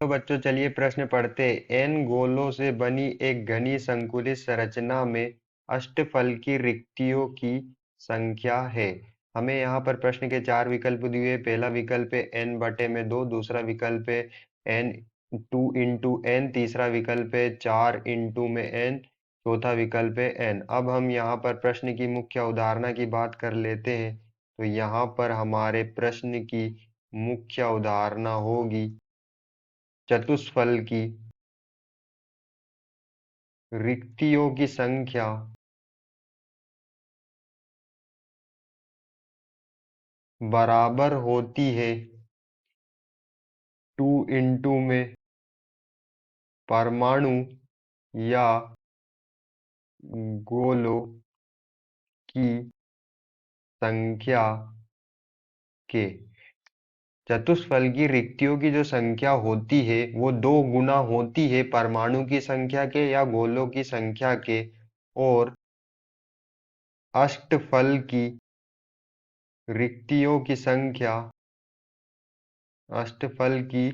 तो बच्चों चलिए प्रश्न पढ़ते। एन गोलों से बनी एक घनी संकुलित संरचना में अष्टफल की रिक्तियों की संख्या है। हमें यहाँ पर प्रश्न के चार विकल्प दिए। पहला विकल्प है एन बटे में दो, दूसरा विकल्प है एन टू इंटू एन, तीसरा विकल्प है चार इंटू में एन, चौथा विकल्प है एन। अब हम यहाँ पर प्रश्न की मुख्य अवधारणा की बात कर लेते हैं। तो यहाँ पर हमारे प्रश्न की मुख्य अवधारणा होगी चतुष्फल की रिक्तियों की संख्या बराबर होती है टू इंटू में परमाणु या गोलों की संख्या के। चतुष्फल की रिक्तियों की जो संख्या होती है वो दो गुना होती है परमाणु की संख्या के या गोलों की संख्या के। और अष्टफल की रिक्तियों की संख्या अष्टफल की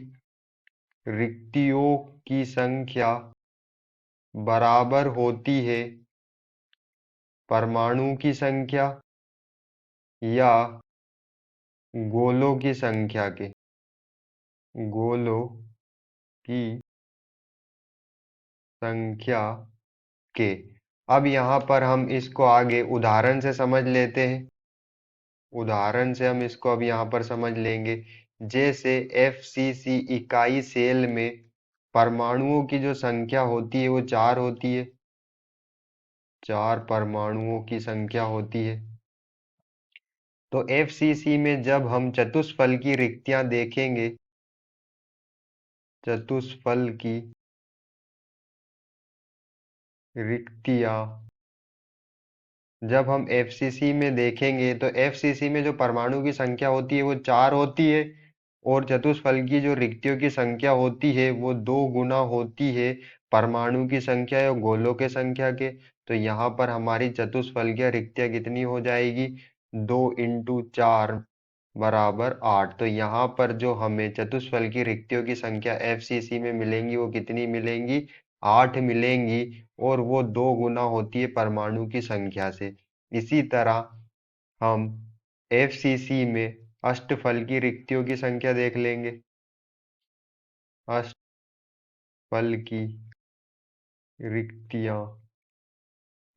रिक्तियों की संख्या बराबर होती है परमाणु की संख्या या गोलों की संख्या के। गोलों की संख्या के। अब यहाँ पर हम इसको आगे उदाहरण से समझ लेते हैं। उदाहरण से हम इसको अब यहाँ पर समझ लेंगे। जैसे FCC इकाई सेल में परमाणुओं की जो संख्या होती है वो चार होती है। चार परमाणुओं की संख्या होती है। तो FCC में जब हम चतुष्फल की रिक्तियां देखेंगे, चतुष्फल की रिक्तियां जब हम FCC में देखेंगे तो FCC में जो परमाणु की संख्या होती है वो चार होती है और चतुष्फल की जो रिक्तियों की संख्या होती है वो दो गुना होती है परमाणु की संख्या या गोलों के संख्या के। तो यहाँ पर हमारी चतुष्फल की रिक्तियां कितनी हो जाएगी? दो इंटू चार बराबर आठ। तो यहाँ पर जो हमें चतुष्फल की रिक्तियों की संख्या FCC में मिलेंगी वो कितनी मिलेंगी? आठ मिलेंगी। और वो दो गुना होती है परमाणु की संख्या से। इसी तरह हम FCC में अष्टफल की रिक्तियों की संख्या देख लेंगे। अष्टफल की रिक्तियां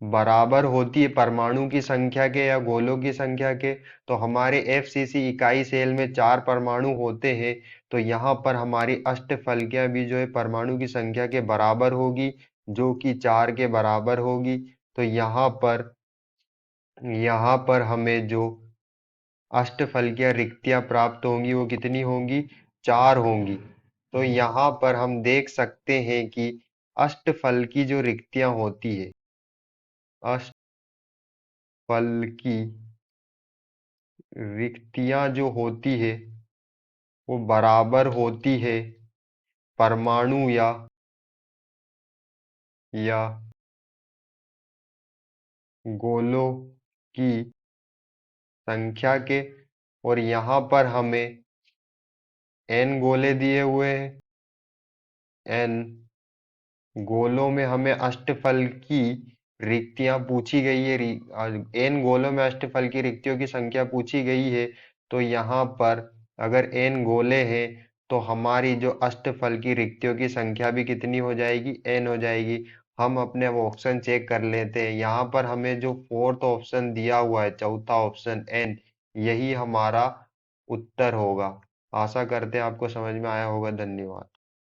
बराबर होती है परमाणु की संख्या के या गोलों की संख्या के। तो हमारे FCC इकाई सेल में चार परमाणु होते हैं। तो यहाँ पर हमारी अष्टफलकियां भी जो है परमाणु की संख्या के बराबर होगी, जो कि चार के बराबर होगी। तो यहाँ पर हमें जो अष्टफलकीय रिक्तियां प्राप्त होंगी वो कितनी होंगी? चार होंगी। तो यहाँ पर हम देख सकते हैं कि अष्टफल की जो रिक्तियां होती है, अष्टफल की रिक्तियां जो होती है वो बराबर होती है परमाणु या गोलों की संख्या के। और यहाँ पर हमें n गोले दिए हुए हैं। n गोलों में हमें अष्टफल की रिक्तियां पूछी गई है। n गोलों में अष्टफल की रिक्तियों की संख्या पूछी गई है। तो यहाँ पर अगर n गोले हैं तो हमारी जो अष्टफल की रिक्तियों की संख्या भी कितनी हो जाएगी? n हो जाएगी। हम अपने अब ऑप्शन चेक कर लेते हैं। यहाँ पर हमें जो फोर्थ ऑप्शन दिया हुआ है, चौथा ऑप्शन n, यही हमारा उत्तर होगा। आशा करते हैं आपको समझ में आया होगा। धन्यवाद।